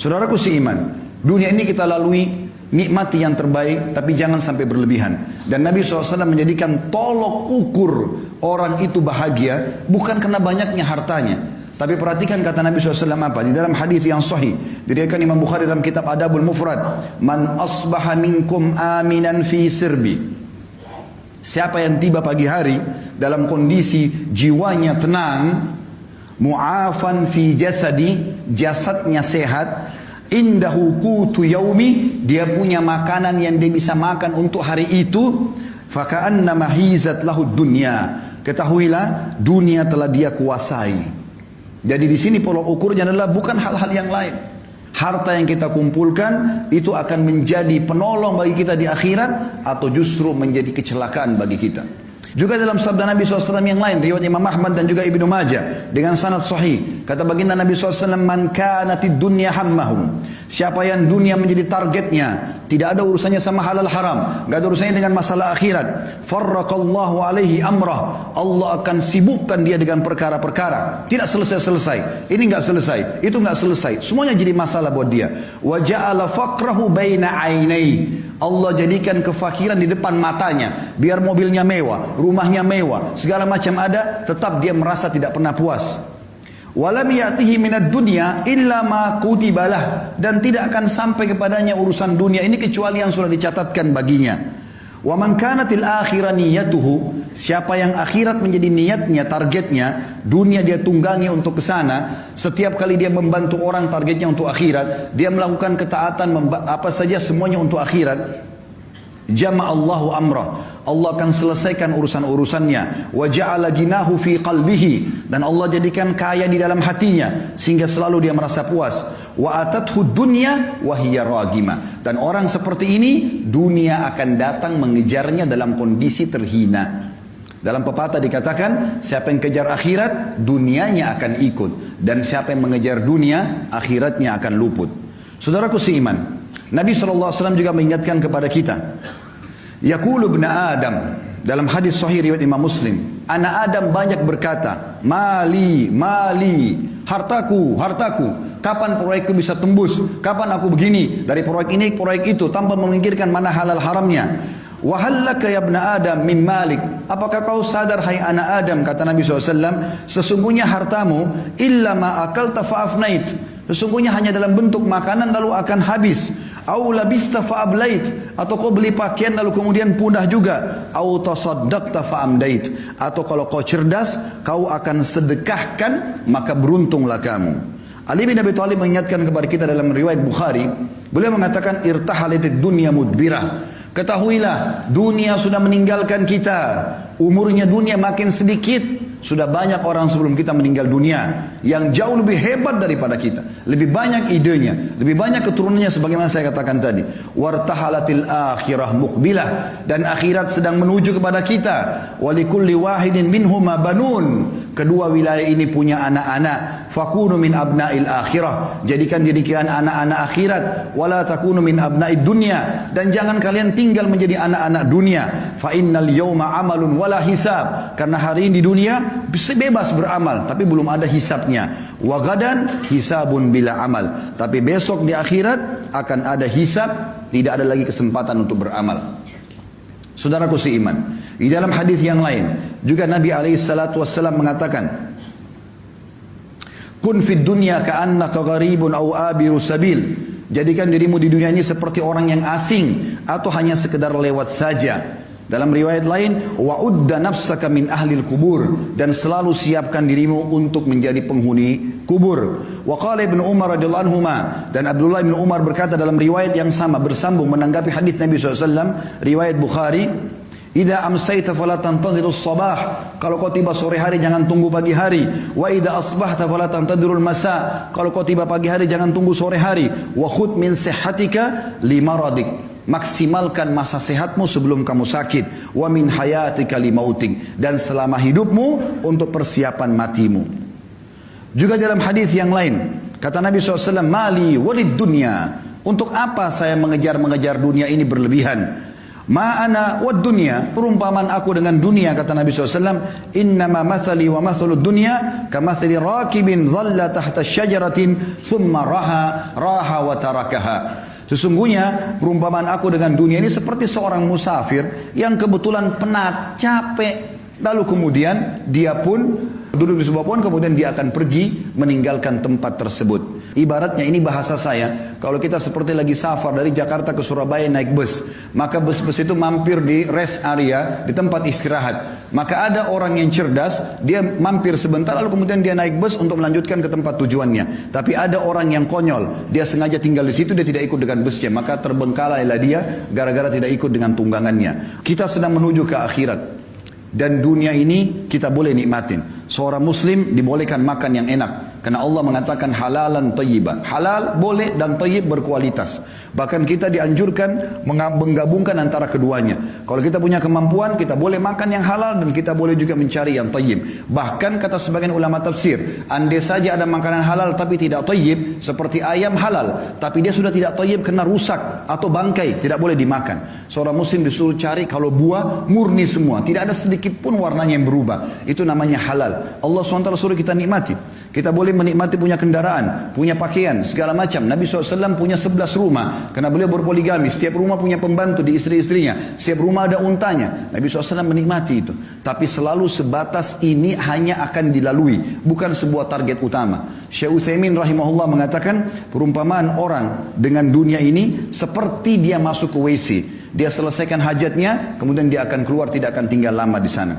Saudaraku seiman, dunia ini kita lalui, nikmati yang terbaik, tapi jangan sampai berlebihan. Dan Nabi SAW menjadikan tolok ukur orang itu bahagia bukan karena banyaknya hartanya. Tapi perhatikan kata Nabi SAW apa? Di dalam hadis yang sahih, diriwayatkan Imam Bukhari dalam kitab Adabul Mufrad, man asbaha minkum aminan fi sirbi. Siapa yang tiba pagi hari dalam kondisi jiwanya tenang, mu'afan fi jasadi, jasadnya sehat, indahu qutu yaumi, dia punya makanan yang dia bisa makan untuk hari itu, faka'annama hizat lahu dunya, ketahuilah dunia telah dia kuasai. Jadi di sini pola ukurnya adalah bukan hal-hal yang lain. Harta yang kita kumpulkan itu akan menjadi penolong bagi kita di akhirat atau justru menjadi kecelakaan bagi kita. Juga dalam sabda Nabi SAW yang lain, riwayat Imam Ahmad dan juga Ibnu Majah dengan sanad sahih, kata baginda Nabi SAW, man kanatid dunya hammahum, siapa yang dunia menjadi targetnya, tidak ada urusannya sama halal haram, gak ada urusannya dengan masalah akhirat, farraqallahu alaihi amrah, Allah akan sibukkan dia dengan perkara-perkara, tidak selesai-selesai, ini gak selesai, itu gak selesai, semuanya jadi masalah buat dia. Wa ja'ala faqrahu baina ainai, Allah jadikan kefakiran di depan matanya, biar mobilnya mewah, rumahnya mewah, segala macam ada, tetap dia merasa tidak pernah puas. Walam ya'tihi minad dunya illa ma kutibalah, dan tidak akan sampai kepadanya urusan dunia ini kecuali yang sudah dicatatkan baginya. Wa man kanatil akhirah niyatuhu, siapa yang akhirat menjadi niatnya, targetnya, dunia dia tunggangi untuk ke sana, setiap kali dia membantu orang targetnya untuk akhirat, dia melakukan ketaatan apa saja semuanya untuk akhirat, jama'allahu amrah, Allah akan selesaikan urusan-urusannya. Wa ja'ala ginahu fi qalbihi, dan Allah jadikan kaya di dalam hatinya sehingga selalu dia merasa puas. Wa atathu dunya wa hiya ragima, dan orang seperti ini dunia akan datang mengejarnya dalam kondisi terhina. Dalam pepatah dikatakan, siapa yang kejar akhirat dunianya akan ikut, dan siapa yang mengejar dunia akhiratnya akan luput. Saudaraku seiman, Nabi SAW juga mengingatkan kepada kita, yaqulu ibn Adam, dalam hadis sahih riwayat Imam Muslim, anak Adam banyak berkata, mali, mali, hartaku, hartaku, kapan proyekku bisa tembus, kapan aku begini, dari proyek ini ke proyek itu, tanpa memikirkan mana halal haramnya. Wa hallaka ya ibn Adam min malik, apakah kau sadar hai anak Adam, kata Nabi SAW, sesungguhnya hartamu illa ma akalta fa'afnait, sesungguhnya hanya dalam bentuk makanan lalu akan habis. Au labista fa'ablait, atau kau beli pakaian lalu kemudian punah juga. Au tasaddaqta fa'amdait, atau kalau kau cerdas kau akan sedekahkan maka beruntunglah kamu. Ali bin Abi Thalib mengingatkan kepada kita dalam riwayat Bukhari, beliau mengatakan irtahalatid dunya mudbirah, ketahuilah dunia sudah meninggalkan kita, umurnya dunia makin sedikit. Sudah banyak orang sebelum kita meninggal dunia yang jauh lebih hebat daripada kita, lebih banyak idenya, lebih banyak keturunannya, sebagaimana saya katakan tadi. Wartahalatil akhirah muqbilah, dan akhirat sedang menuju kepada kita. Walikulli wahidin minhuma banun, kedua wilayah ini punya anak-anak. Fakunu min abna'il akhirah, jadikan diri kalian anak-anak akhirat. Wala takunu min abna'id dunya, dan jangan kalian tinggal menjadi anak-anak dunia. Fa innal yawma amalun wala hisab, karena hari ini di dunia bisa bebas beramal tapi belum ada hisabnya. Wa gadan hisabun bila amal, tapi besok di akhirat akan ada hisab, tidak ada lagi kesempatan untuk beramal. Saudaraku seiman, di dalam hadis yang lain juga Nabi SAW mengatakan, kun fid dunya ka'annaka gharibun aw abiru sabil, jadikan dirimu di dunia ini seperti orang yang asing atau hanya sekedar lewat saja. Dalam riwayat lain, wa'udda nafsaka min ahlil kubur, dan selalu siapkan dirimu untuk menjadi penghuni kubur. Wa qala Ibnu Umar radhiyallahu anhuma, dan Abdullah bin Umar berkata dalam riwayat yang sama bersambung menanggapi hadis Nabi SAW, riwayat Bukhari, idza amsayta fala tantadhirus sabah, kalau kau tiba sore hari jangan tunggu pagi hari. Wa idza asbahta fala tantadhirul masa, kalau kau tiba pagi hari jangan tunggu sore hari. Wa khudh min sihhatika limaradik, maksimalkan masa sehatmu sebelum kamu sakit. Wa min hayatika limautik, dan selama hidupmu untuk persiapan matimu. Juga dalam hadis yang lain kata Nabi SAW, mali walid dunya, untuk apa saya mengejar dunia ini berlebihan. Ma'ana wad dunya, perumpamaan aku dengan dunia, kata Nabi SAW, innama mathali wa mathalud dunya kamathali rakibin dhalla tahta syajaratin thumma raha wa tarakaha. Sesungguhnya perumpamaan aku dengan dunia ini seperti seorang musafir yang kebetulan penat, capek, lalu kemudian dia pun duduk di sebuah pohon, kemudian dia akan pergi meninggalkan tempat tersebut. Ibaratnya ini bahasa saya, kalau kita seperti lagi safar dari Jakarta ke Surabaya naik bus, maka bus-bus itu mampir di rest area, di tempat istirahat. Maka ada orang yang cerdas, dia mampir sebentar lalu kemudian dia naik bus untuk melanjutkan ke tempat tujuannya. Tapi ada orang yang konyol, dia sengaja tinggal di situ, dia tidak ikut dengan busnya, maka terbengkalailah dia gara-gara tidak ikut dengan tunggangannya. Kita sedang menuju ke akhirat. Dan dunia ini kita boleh nikmatin. Seorang muslim dibolehkan makan yang enak. Karena Allah mengatakan halalan thayyiban. Halal boleh dan thayyib berkualitas. Bahkan kita dianjurkan menggabungkan antara keduanya. Kalau kita punya kemampuan, kita boleh makan yang halal dan kita boleh juga mencari yang thayyib. Bahkan kata sebagian ulama tafsir, andai saja ada makanan halal tapi tidak thayyib, seperti ayam halal, tapi dia sudah tidak thayyib karena rusak atau bangkai, tidak boleh dimakan. Seorang muslim disuruh cari kalau buah murni semua, tidak ada sedikit pun warnanya yang berubah. Itu namanya halal. Allah SWT suruh kita nikmati. Kita boleh menikmati punya kendaraan, punya pakaian, segala macam. Nabi SAW punya 11 rumah. Karena beliau berpoligami. Setiap rumah punya pembantu di istri-istrinya. Setiap rumah ada untanya. Nabi SAW menikmati itu. Tapi selalu sebatas ini hanya akan dilalui. Bukan sebuah target utama. Syekh Utsaimin rahimahullah mengatakan, perumpamaan orang dengan dunia ini seperti dia masuk ke WC. Dia selesaikan hajatnya, kemudian dia akan keluar, tidak akan tinggal lama di sana.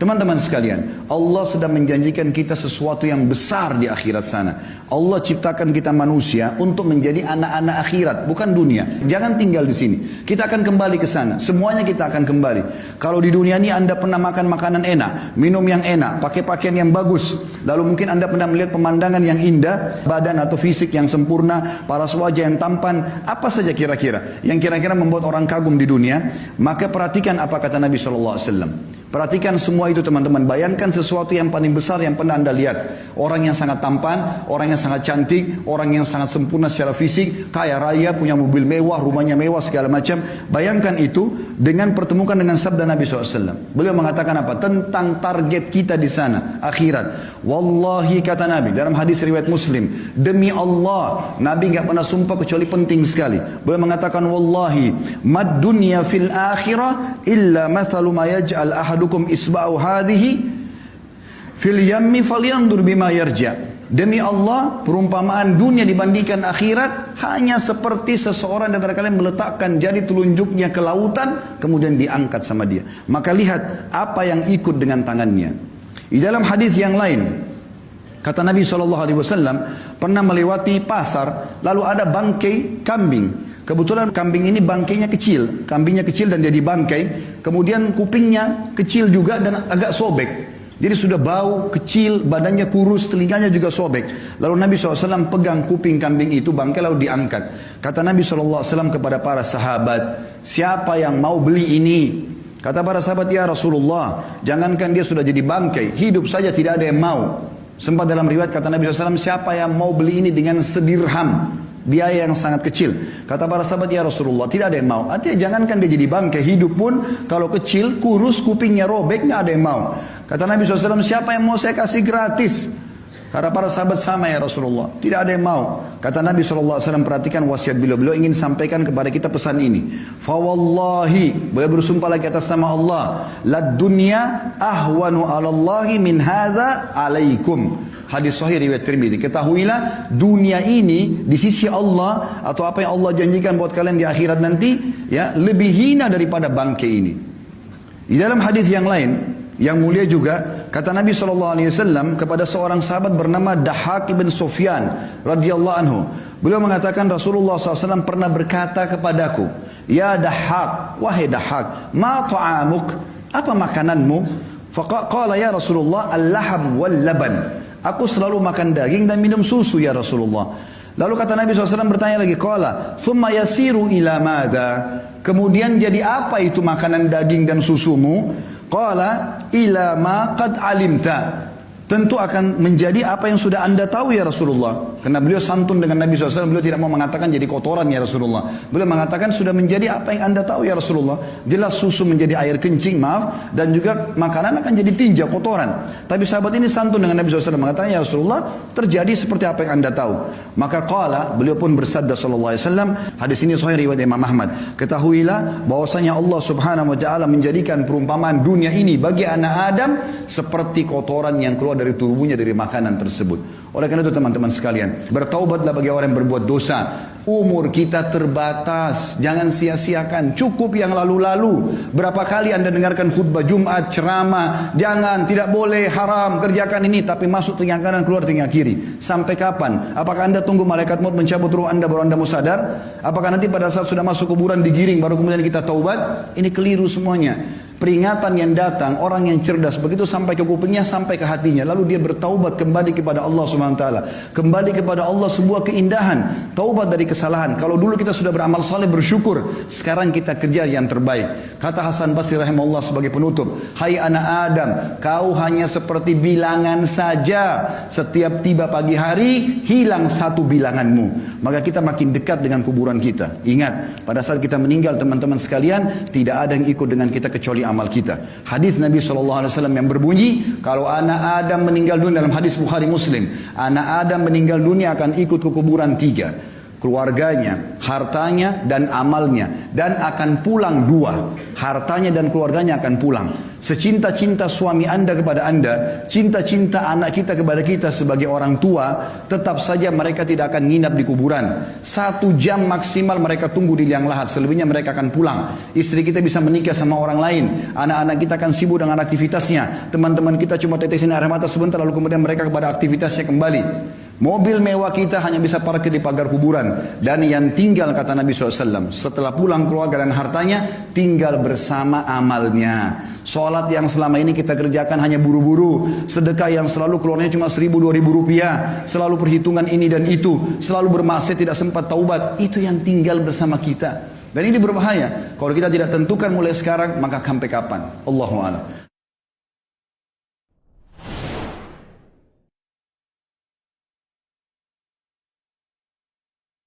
Teman-teman sekalian, Allah sedang menjanjikan kita sesuatu yang besar di akhirat sana. Allah ciptakan kita manusia untuk menjadi anak-anak akhirat, bukan dunia. Jangan tinggal di sini. Kita akan kembali ke sana. Semuanya kita akan kembali. Kalau di dunia ini Anda pernah makan makanan enak, minum yang enak, pakai pakaian yang bagus, lalu mungkin Anda pernah melihat pemandangan yang indah, badan atau fisik yang sempurna, paras wajah yang tampan, apa saja kira-kira yang kira-kira membuat orang kagum di dunia, maka perhatikan apa kata Nabi SAW. Perhatikan semua itu teman-teman. Bayangkan sesuatu yang paling besar yang pernah Anda lihat. Orang yang sangat tampan, orang yang sangat cantik, orang yang sangat sempurna secara fisik, kaya raya, punya mobil mewah, rumahnya mewah, segala macam. Bayangkan itu dengan pertemukan dengan sabda Nabi SAW. Beliau mengatakan apa? Tentang target kita di sana, akhirat. Wallahi kata Nabi, dalam hadis riwayat Muslim, demi Allah, Nabi enggak pernah sumpah kecuali penting sekali. Beliau mengatakan, wallahi, mad dunya fil akhirah illa mathalu ma yaj'al ahadukum isba'u hadhihi fil yammi falyandur bima yarja. Demi Allah, perumpamaan dunia dibandingkan akhirat hanya seperti seseorang dari kalian meletakkan jari telunjuknya ke lautan, kemudian diangkat sama dia. Maka lihat apa yang ikut dengan tangannya. Di dalam hadis yang lain, kata Nabi SAW, pernah melewati pasar, lalu ada bangkai kambing. Kebetulan kambing ini bangkainya kecil, kambingnya kecil dan jadi bangkai, kemudian kupingnya kecil juga dan agak sobek. Jadi sudah bau, kecil, badannya kurus, telinganya juga sobek. Lalu Nabi SAW pegang kuping kambing itu, bangkai lalu diangkat. Kata Nabi SAW kepada para sahabat, siapa yang mau beli ini? Kata para sahabat, ya Rasulullah, jangankan dia sudah jadi bangkai, hidup saja tidak ada yang mau. Sempat dalam riwayat kata Nabi SAW, siapa yang mau beli ini dengan sedirham? Biaya yang sangat kecil. Kata para sahabat, ya Rasulullah, tidak ada yang mau. Artinya jangankan dia jadi bangkai, hidup pun kalau kecil, kurus, kupingnya robek, nggak ada yang mau. Kata Nabi SAW, siapa yang mau saya kasih gratis? Kata para sahabat, sama ya Rasulullah, tidak ada yang mau. Kata Nabi SAW, perhatikan wasiat beliau ingin sampaikan kepada kita pesan ini. Fawallahi, beliau bersumpah lagi atas nama Allah, lad dunya ahwanu alallahi min hadza alaikum. Hadis sahih riwayat Tirmidzi. Ketahuilah dunia ini di sisi Allah atau apa yang Allah janjikan buat kalian di akhirat nanti, ya, lebih hina daripada bangkai ini. Di dalam hadis yang lain yang mulia juga, kata Nabi SAW kepada seorang sahabat bernama Dahhak ibn Sufyan radhiyallahu anhu. Beliau mengatakan Rasulullah SAW pernah berkata kepadaku, ya Dahhak, wahai Dahhak, ma ta'amuk, apa makananmu? Faqala ya Rasulullah, al-laham wal-laban. Aku selalu makan daging dan minum susu ya Rasulullah. Lalu kata Nabi SAW bertanya lagi, qala thumma yasiru ila madha. Kemudian jadi apa itu makanan daging dan susumu? Qala ila ma qad alimta. Tentu akan menjadi apa yang sudah anda tahu ya Rasulullah. Karena beliau santun dengan Nabi SAW, beliau tidak mau mengatakan jadi kotoran ya Rasulullah. Beliau mengatakan sudah menjadi apa yang anda tahu ya Rasulullah. Jelas susu menjadi air kencing, maaf. Dan juga makanan akan jadi tinja, kotoran. Tapi sahabat ini santun dengan Nabi SAW, mengatakan ya Rasulullah, terjadi seperti apa yang anda tahu. Maka qala, beliau pun bersabda sallallahu alaihi wasallam, hadis ini sahih riwayat Imam Ahmad. Ketahuilah bahwasanya Allah Subhanahu wa taala menjadikan perumpamaan dunia ini bagi anak Adam seperti kotoran yang keluar dari tubuhnya dari makanan tersebut. Oleh karena itu teman-teman sekalian, bertaubatlah bagi orang yang berbuat dosa. Umur kita terbatas, jangan sia-siakan. Cukup yang lalu-lalu. Berapa kali anda dengarkan khutbah Jumat, ceramah, jangan, tidak boleh, haram, kerjakan ini, tapi masuk telinga kanan, keluar telinga kiri. Sampai kapan? Apakah anda tunggu malaikat maut mencabut ruh anda baru anda mau sadar? Apakah nanti pada saat sudah masuk kuburan digiring baru kemudian kita taubat? Ini keliru semuanya. Peringatan yang datang, orang yang cerdas begitu sampai ke kupingnya, sampai ke hatinya, lalu dia bertaubat kembali kepada Allah Subhanahu wa taala. Kembali kepada Allah sebuah keindahan, taubat dari kesalahan. Kalau dulu kita sudah beramal saleh bersyukur, sekarang kita kerja yang terbaik. Kata Hasan Basri rahimahullah sebagai penutup, "Hai anak Adam, kau hanya seperti bilangan saja. Setiap tiba pagi hari, hilang satu bilanganmu." Maka kita makin dekat dengan kuburan kita. Ingat, pada saat kita meninggal teman-teman sekalian, tidak ada yang ikut dengan kita kecuali amal kita. Hadis Nabi SAW yang berbunyi, kalau anak Adam meninggal dunia, dalam hadis Bukhari Muslim, anak Adam meninggal dunia akan ikut ke kuburan tiga. Keluarganya, hartanya, dan amalnya. Dan akan pulang dua. Hartanya dan keluarganya akan pulang. Secinta-cinta suami anda kepada anda, cinta-cinta anak kita kepada kita sebagai orang tua, tetap saja mereka tidak akan nginap di kuburan. 1 jam maksimal mereka tunggu di liang lahat, selebihnya mereka akan pulang. Istri kita bisa menikah sama orang lain, anak-anak kita akan sibuk dengan aktivitasnya, teman-teman kita cuma tetesin air mata sebentar lalu kemudian mereka kepada aktivitasnya kembali. Mobil mewah kita hanya bisa parkir di pagar kuburan. Dan yang tinggal, kata Nabi SAW, setelah pulang keluarga dan hartanya, tinggal bersama amalnya. Sholat yang selama ini kita kerjakan hanya buru-buru. Sedekah yang selalu keluarnya cuma 1.000-2.000 rupiah. Selalu perhitungan ini dan itu. Selalu bermaksiat, tidak sempat taubat. Itu yang tinggal bersama kita. Dan ini berbahaya. Kalau kita tidak tentukan mulai sekarang, maka sampai kapan? Allahu a'lam.